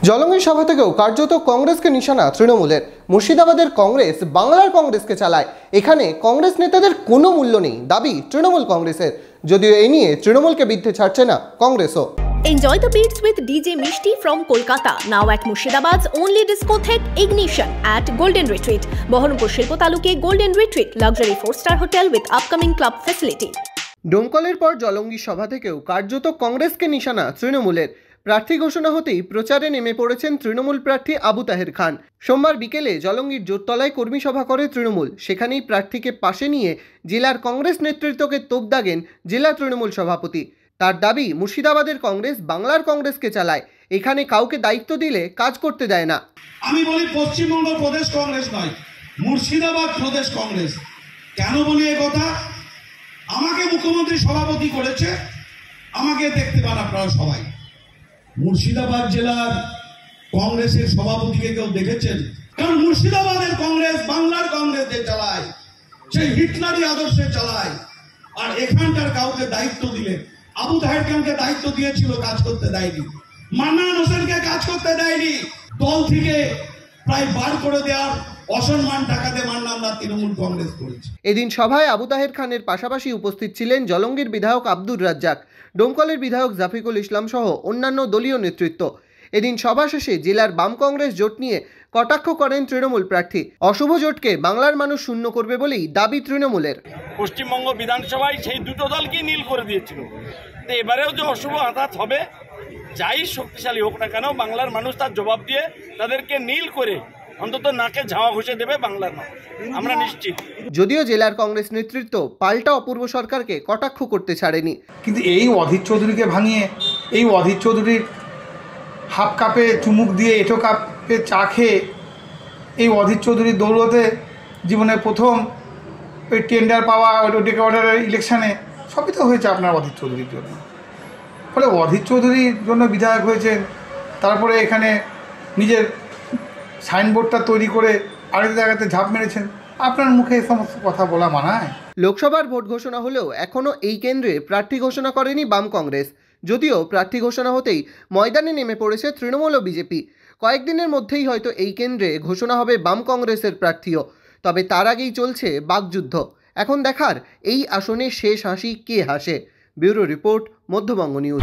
জলঙ্গির সভা থেকেও কার্যত কংগ্রেসকে নিশানা তৃণমূলের। মুর্শিদাবাদের কংগ্রেস বাংলার কংগ্রেসকে চালায়, এখানে কংগ্রেস নেতাদের কোনো মূল্য নেই, দাবি তৃণমূল কংগ্রেসের। যদিও এ নিয়ে তৃণমূলকে বিদ্ধে ছাড়ছে না কংগ্রেসও। Enjoy the beats with DJ Mishti from Kolkata, now at Murshidabad's only discotheque Ignition at Golden Retreat, Bohormpur Shilpo Taluke Golden Retreat, luxury 4-star hotel with upcoming club facility. ডোমকলের পর জলঙ্গি সভা থেকেও কার্যত কংগ্রেসকে নিশানা তৃণমূলের। প্রার্থী ঘোষণা হতেই প্রচারে নেমে পড়েছেন তৃণমূল প্রার্থী আবু তাহের খান। সোমবার বিকেলে জলঙ্গির জোরতলায় কর্মী সভা করে তৃণমূল। সেখানেই প্রার্থীকে পাশে নিয়ে জেলার কংগ্রেস নেতৃত্বকে তোপ দাগেন জেলা তৃণমূল সভাপতি। তার দাবি, মুর্শিদাবাদের কংগ্রেস বাংলার কংগ্রেসকে চালায়, এখানে কাউকে দায়িত্ব দিলে কাজ করতে দেয় না। আমি বলি পশ্চিমবঙ্গ প্রদেশ কংগ্রেস নয়, মুর্শিদাবাদ প্রদেশ কংগ্রেস। কেন বলি এ কথা? আমাকে মুখ্যমন্ত্রী সভাপতি করেছে, আমাকে দেখতে পান আপনারা সবাই। মুর্শিদাবাদ জেলার কংগ্রেসের সভাপতিকে কেউ দেখেছেন? কারণ মুর্শিদাবাদের কংগ্রেস বাংলার কংগ্রেসে চালায়, সেই হিটলারি আদর্শে চালায়। আর এখানকার কাউকে দায়িত্ব দিলে, আবু তাহের খানকে দায়িত্ব দিয়েছিল, কাজ করতে দেয়নি। মান্নান হোসেনকে কাজ করতে দেয়নি। দল থেকে প্রায় বার করে দেওয়ার অসম্মান টাকাতে মান্নানদা তৃণমূল কংগ্রেস করেছে। এদিন সভায় আবু তাহের খানের পাশাপাশি উপস্থিত ছিলেন জলঙ্গির বিধায়ক আব্দুর রাজ্জাক, ডোমকলের বিধায়ক জাফিকুল ইসলাম সহ অন্যান্য দলীয় নেতৃত্ব। এদিন সভা শেষে জেলার বাম কংগ্রেস জোট নিয়ে কটাক্ষ করেন তৃণমূল প্রার্থী। অশুভ জোটকে বাংলার মানুষ শূন্য করবে বলেই দাবি তৃণমূলের। পশ্চিমবঙ্গ বিধানসভায় সেই দুটো দলকেই নীল করে দিয়েছিল, তো এবারেও যে অশুভ আঘাত হবে, যাই শক্তিশালী হোক না কেন, বাংলার মানুষ তার জবাব দিয়ে তাদেরকে নীল করে অন্তত নাকে ঝাওয়া ঘষে দেবে বাংলার মানুষ, আমরা নিশ্চিত। যদিও জেলার কংগ্রেস নেতৃত্ব পাল্টা অপূর্ব সরকারকে কটাক্ষ করতে ছাড়েনি। কিন্তু এই অধীর চৌধুরীকে ভাঙিয়ে, এই অধীর চৌধুরীর হাফ কাপে চুমুক দিয়ে এঁটো কাপে চা খেয়ে, এই অধীর চৌধুরীর দৌলতে জীবনে প্রথম ওই টেন্ডার পাওয়া, ওই ডেকে অর্ডারের ইলেকশানে সবই তো হয়েছে আপনার অধীর চৌধুরীর জন্য। ফলে অধীর চৌধুরীর জন্য বিধায়ক হয়েছেন, তারপরে এখানে নিজের সাইনবোর্ডটা তৈরি করে আরেক জায়গাতে ঝাঁপ মেরেছেন। আপনার মুখে এই সমস্ত কথা বলা মানায়? লোকসভার ভোট ঘোষণা হলেও এখনও এই কেন্দ্রে প্রার্থী ঘোষণা করেনি বাম কংগ্রেস। যদিও প্রার্থী ঘোষণা হতেই ময়দানে নেমে পড়েছে তৃণমূল ও বিজেপি। কয়েকদিনের মধ্যেই হয়তো এই কেন্দ্রে ঘোষণা হবে বাম কংগ্রেসের প্রার্থীও। তবে তার আগেই চলছে বাকযুদ্ধ। এখন দেখার এই আসনে শেষ হাসি কে হাসে। Bureau report, Madhyabanga news.